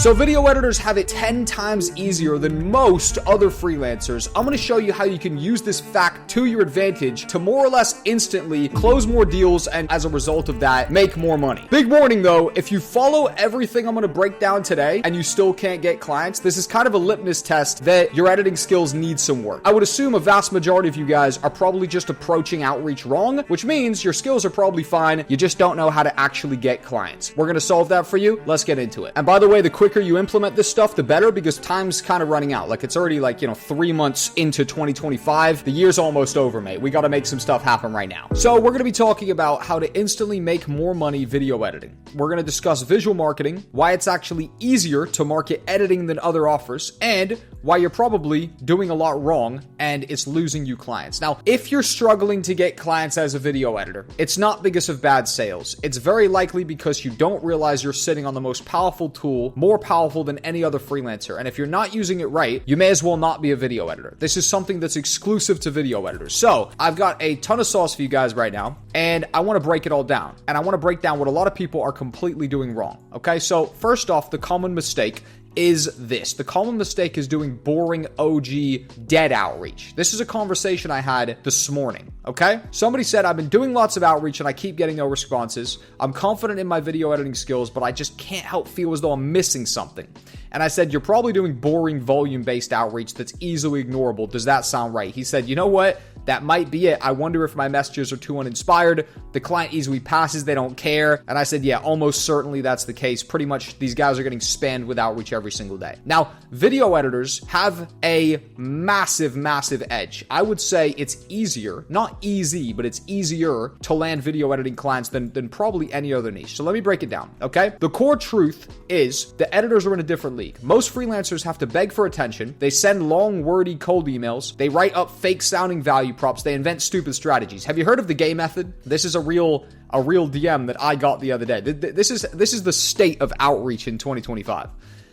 So video editors have it 10 times easier than most other freelancers. I'm going to show you how you can use this fact to your advantage to more or less instantly close more deals and as a result of that, make more money. Big warning though, if you follow everything I'm going to break down today and you still can't get clients, this is kind of a litmus test that your editing skills need some work. I would assume a vast majority of you guys are probably just approaching outreach wrong, which means your skills are probably fine. You just don't know how to actually get clients. We're going to solve that for you. Let's get into it. And by the way, the quicker you implement this stuff, the better, because time's kind of running out. Like it's already 3 months into 2025. The year's almost over, mate. We got to make some stuff happen right now. So we're going to be talking about how to instantly make more money video editing. We're going to discuss visual marketing, why it's actually easier to market editing than other offers, and why you're probably doing a lot wrong and it's losing you clients. Now, if you're struggling to get clients as a video editor, it's not because of bad sales. It's very likely because you don't realize you're sitting on the most powerful tool, more powerful than any other freelancer. And if you're not using it right, you may as well not be a video editor. This is something that's exclusive to video editors. So I've got a ton of sauce for you guys right now, and I want to break it all down. And I want to break down what a lot of people are completely doing wrong. Okay, so first off, the common mistake is this. The common mistake is doing boring OG dead outreach. This is a conversation I had this morning, okay? Somebody said, I've been doing lots of outreach and I keep getting no responses. I'm confident in my video editing skills, but I just can't help feel as though I'm missing something. And I said, you're probably doing boring volume-based outreach that's easily ignorable. Does that sound right? He said, you know what? That might be it. I wonder if my messages are too uninspired. The client easily passes. They don't care. And I said, yeah, almost certainly that's the case. Pretty much these guys are getting spammed with outreach every single day. Now, video editors have a massive, massive edge. I would say it's easier, not easy, but it's easier to land video editing clients than probably any other niche. So let me break it down, okay? The core truth is the editors are in a different league. Most freelancers have to beg for attention. They send long, wordy, cold emails. They write up fake sounding value props. They invent stupid strategies. Have you heard of the gay method? This is a real DM that I got the other day. This is the state of outreach in 2025.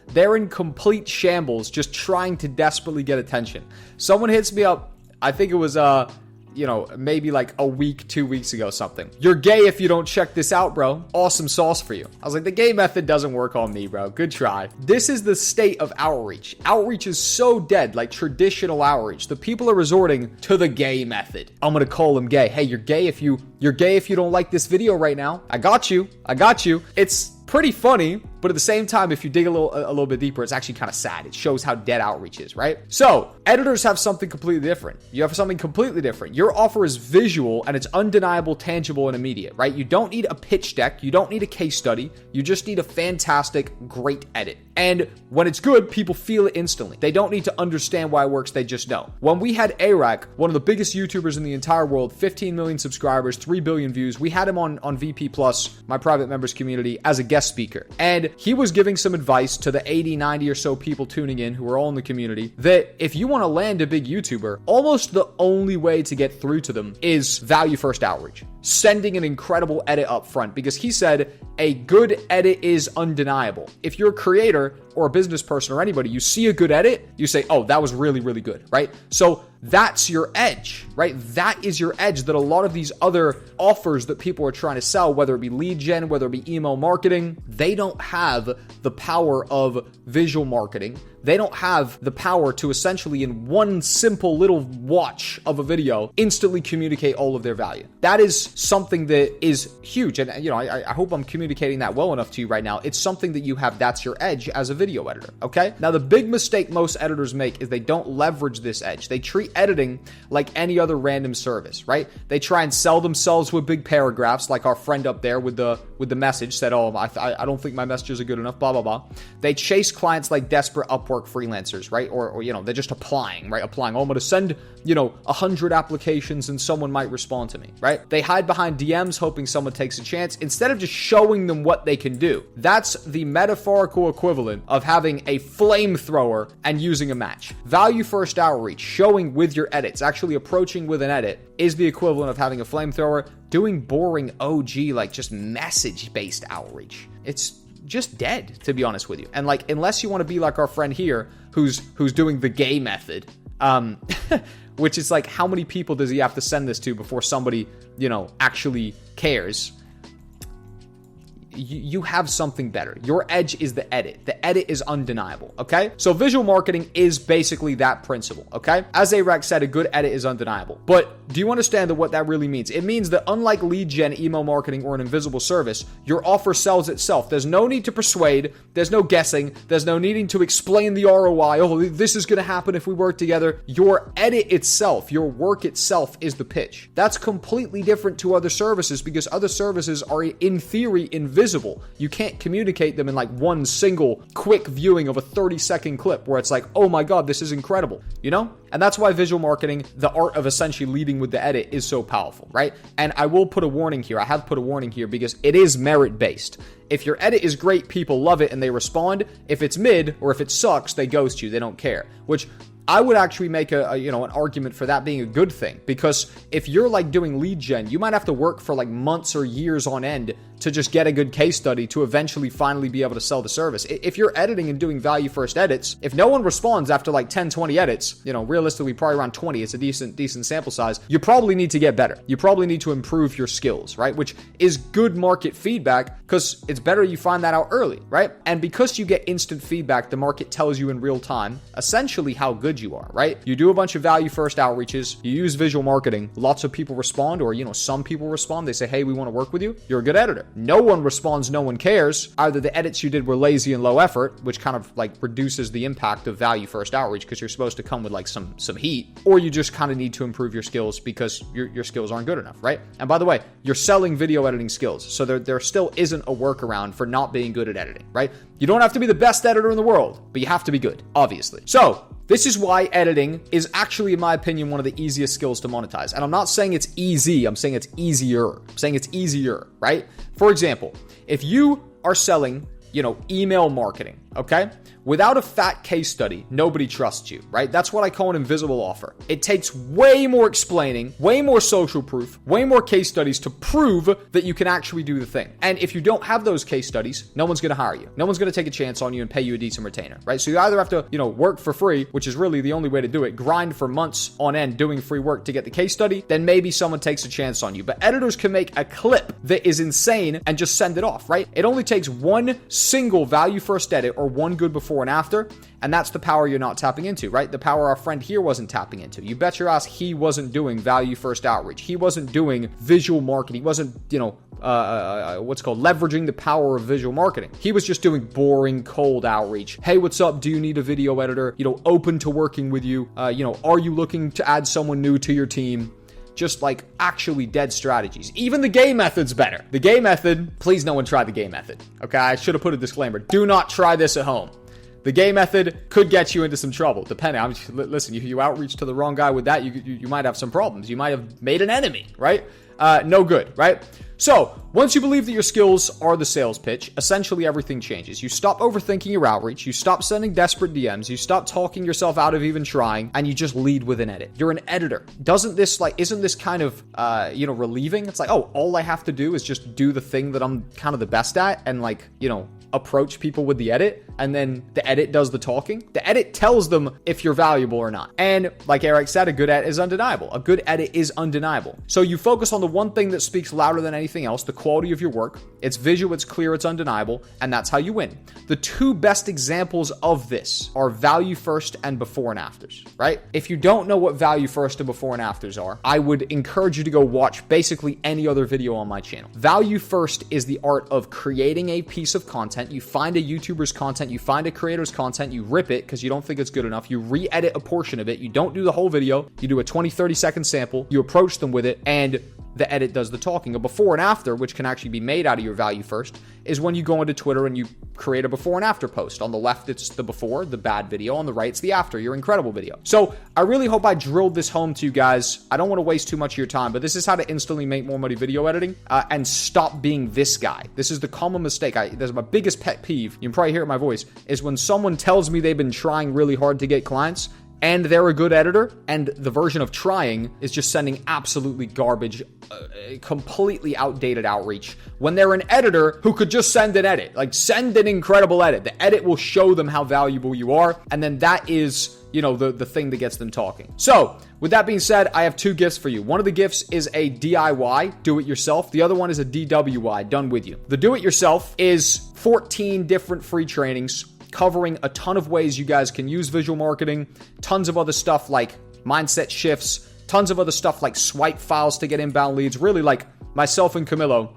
They're in complete shambles, just trying to desperately get attention. Someone hits me up, I think it was maybe like a week, 2 weeks ago, something. You're gay if you don't check this out, bro. Awesome sauce for you. I was like, the gay method doesn't work on me, bro. Good try. This is the state of outreach. Outreach is so dead, like traditional outreach. The people are resorting to the gay method. I'm gonna call them gay. Hey, you're gay if you don't like this video right now. I got you. It's pretty funny, but at the same time, if you dig a little bit deeper, it's actually kind of sad. It shows how dead outreach is, right? So editors have something completely different. You have something completely different. Your offer is visual and it's undeniable, tangible, and immediate, right? You don't need a pitch deck. You don't need a case study. You just need a fantastic, great edit. And when it's good, people feel it instantly. They don't need to understand why it works. They just know. When we had Arak, one of the biggest YouTubers in the entire world, 15 million subscribers, 3 billion views, we had him on VP Plus, my private members community, as a guest speaker. And he was giving some advice to the 80, 90 or so people tuning in who are all in the community that if you want to land a big YouTuber, almost the only way to get through to them is value first outreach. Sending an incredible edit up front, because he said a good edit is undeniable. If you're a creator or a business person or anybody, you see a good edit, you say, oh, that was really, really good, right? So that's your edge, right? That is your edge that a lot of these other offers that people are trying to sell, whether it be lead gen, whether it be email marketing, they don't have the power of visual marketing. They don't have the power to essentially in one simple little watch of a video instantly communicate all of their value. That is something that is huge. And I hope I'm communicating that well enough to you right now. It's something that you have, that's your edge as a video editor, okay? Now, the big mistake most editors make is they don't leverage this edge. They treat editing like any other random service, right? They try and sell themselves with big paragraphs, like our friend up there with the message said, oh, I don't think my messages are good enough, blah, blah, blah. They chase clients like desperate Upwork freelancers, right? Or they're just applying, right? Oh, I'm going to send, 100 applications and someone might respond to me, right? They hide behind DMs hoping someone takes a chance instead of just showing them what they can do. That's the metaphorical equivalent of having a flamethrower and using a match. Value first outreach, showing with your edits, actually approaching with an edit, is the equivalent of having a flamethrower. Doing boring OG, like just message-based outreach, it's just dead, to be honest with you. And like, unless you want to be like our friend here who's doing the gay method, which is like, how many people does he have to send this to before somebody, actually cares? you have something better. Your edge is the edit. The edit is undeniable, okay? So visual marketing is basically that principle, okay? As A-Rex said, a good edit is undeniable. But do you understand what that really means? It means that unlike lead gen, email marketing, or an invisible service, your offer sells itself. There's no need to persuade. There's no guessing. There's no needing to explain the ROI. Oh, this is going to happen if we work together. Your edit itself, your work itself is the pitch. That's completely different to other services because other services are in theory invisible. You can't communicate them in like one single quick viewing of a 30-second clip where it's like, oh my God, this is incredible, you know? And that's why visual marketing, the art of essentially leading with the edit, is so powerful, right? And I will put a warning here. I have put a warning here because it is merit-based. If your edit is great, people love it and they respond. If it's mid or if it sucks, they ghost you. They don't care, which I would actually make an argument for that being a good thing, because if you're like doing lead gen, you might have to work for like months or years on end to just get a good case study to eventually finally be able to sell the service. If you're editing and doing value first edits, if no one responds after like 10, 20 edits, realistically probably around 20, it's a decent sample size, you probably need to get better. You probably need to improve your skills, right? Which is good market feedback because it's better you find that out early, right? And because you get instant feedback, the market tells you in real time essentially how good you are, right? You do a bunch of value first outreaches, you use visual marketing, lots of people respond, or some people respond, they say, hey, we want to work with you, you're a good editor. No one responds, no one cares. Either the edits you did were lazy and low effort, which kind of like reduces the impact of value first outreach because you're supposed to come with like some heat, or you just kind of need to improve your skills because your skills aren't good enough, right? And by the way, you're selling video editing skills, so there still isn't a workaround for not being good at editing, right? You don't have to be the best editor in the world, but you have to be good, obviously. So this is why editing is actually, in my opinion, one of the easiest skills to monetize. And I'm not saying it's easy. I'm saying it's easier. I'm saying it's easier, right? For example, if you are selling, email marketing, okay? Without a fat case study, nobody trusts you, right? That's what I call an invisible offer. It takes way more explaining, way more social proof, way more case studies to prove that you can actually do the thing. And if you don't have those case studies, no one's going to hire you. No one's going to take a chance on you and pay you a decent retainer, right? So you either have to, work for free, which is really the only way to do it, grind for months on end doing free work to get the case study, then maybe someone takes a chance on you. But editors can make a clip that is insane and just send it off, right? It only takes one single value first edit or one good before and after, and that's the power you're not tapping into, right? The power our friend here wasn't tapping into. You bet your ass he wasn't doing value first outreach. He wasn't doing visual marketing. He wasn't, leveraging the power of visual marketing. He was just doing boring, cold outreach. Hey, what's up? Do you need a video editor? Open to working with you. Are you looking to add someone new to your team? Just like actually dead strategies. Even the gay method's better. The gay method, please no one try the gay method. Okay, I should have put a disclaimer. Do not try this at home. The gay method could get you into some trouble, depending. Listen, if you outreach to the wrong guy with that, you might have some problems. You might have made an enemy, right? No good, right? So, once you believe that your skills are the sales pitch, essentially everything changes. You stop overthinking your outreach, you stop sending desperate DMs, you stop talking yourself out of even trying, and you just lead with an edit. You're an editor. Isn't this kind of, relieving? It's like, oh, all I have to do is just do the thing that I'm kind of the best at and approach people with the edit, and then the edit does the talking. The edit tells them if you're valuable or not. And like Eric said, a good edit is undeniable. A good edit is undeniable. So you focus on the one thing that speaks louder than anything else, the quality of your work. It's visual, it's clear, it's undeniable, and that's how you win. The two best examples of this are value first and before and afters, right? If you don't know what value first and before and afters are, I would encourage you to go watch basically any other video on my channel. Value first is the art of creating a piece of content. You find a YouTuber's content, you find a creator's content, you rip it because you don't think it's good enough, you re-edit a portion of it, you don't do the whole video, you do a 20-30 second sample, you approach them with it, and the edit does the talking. A before and after, which can actually be made out of your value first, is when you go into Twitter and you create a before and after post. On the left, it's the before, the bad video. On the right, it's the after, your incredible video. So I really hope I drilled this home to you guys. I don't want to waste too much of your time, but this is how to instantly make more money video editing and stop being this guy. This is the common mistake. There's my biggest pet peeve. You can probably hear it in my voice, is when someone tells me they've been trying really hard to get clients, and they're a good editor, and the version of trying is just sending absolutely garbage, completely outdated outreach, when they're an editor who could just send an edit, like send an incredible edit. The edit will show them how valuable you are, and then that is, you know, the thing that gets them talking. So with that being said, I have two gifts for you. One of the gifts is a DIY, do it yourself. The other one is a DWY, done with you. The do it yourself is 14 different free trainings covering a ton of ways you guys can use visual marketing, tons of other stuff like mindset shifts, tons of other stuff like swipe files to get inbound leads. Really, like myself and Camilo,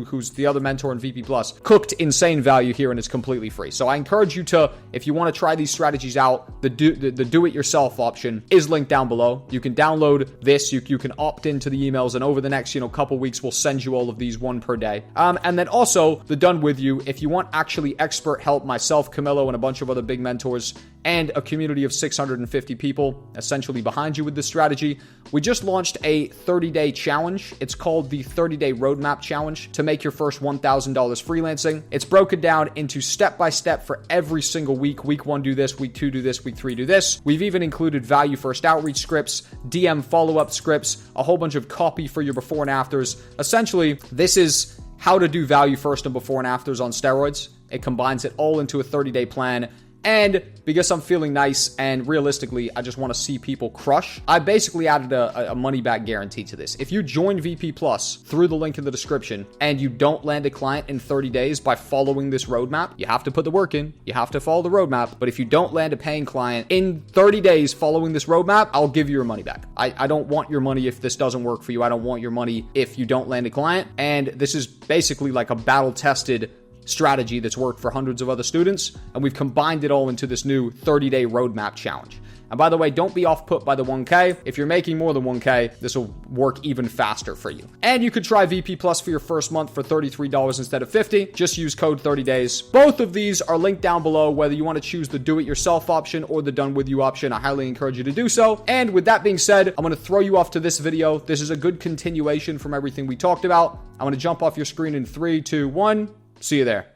who's the other mentor in VP Plus, cooked insane value here, and it's completely free. So I encourage you to, if you want to try these strategies out, the do-it-yourself option is linked down below. You can download this, you can opt into the emails, and over the next, couple weeks, we'll send you all of these one per day. And then also the done with you, if you want actually expert help, myself, Camilo, and a bunch of other big mentors, and a community of 650 people essentially behind you with this strategy. We just launched a 30-day challenge. It's called the 30-day roadmap challenge to make your first $1,000 freelancing. It's broken down into step-by-step for every single week. Week 1, do this. Week 2, do this. Week 3, do this. We've even included value first outreach scripts, DM follow-up scripts, a whole bunch of copy for your before and afters. Essentially, this is how to do value first and before and afters on steroids. It combines it all into a 30-day plan. And because I'm feeling nice and realistically, I just want to see people crush, I basically added a money-back guarantee to this. If you join VP Plus through the link in the description and you don't land a client in 30 days by following this roadmap, you have to put the work in, you have to follow the roadmap, but if you don't land a paying client in 30 days following this roadmap, I'll give you your money back. I don't want your money if this doesn't work for you. I don't want your money if you don't land a client. And this is basically like a battle-tested strategy that's worked for hundreds of other students, and we've combined it all into this new 30-day roadmap challenge. And by the way, don't be off-put by the 1K. If you're making more than 1K, this will work even faster for you. And you could try VP Plus for your first month for $33 instead of $50. Just use code 30days. Both of these are linked down below, whether you want to choose the do-it-yourself option or the done-with-you option. I highly encourage you to do so. And with that being said, I'm going to throw you off to this video. This is a good continuation from everything we talked about. I'm going to jump off your screen in 3, 2, 1. See you there.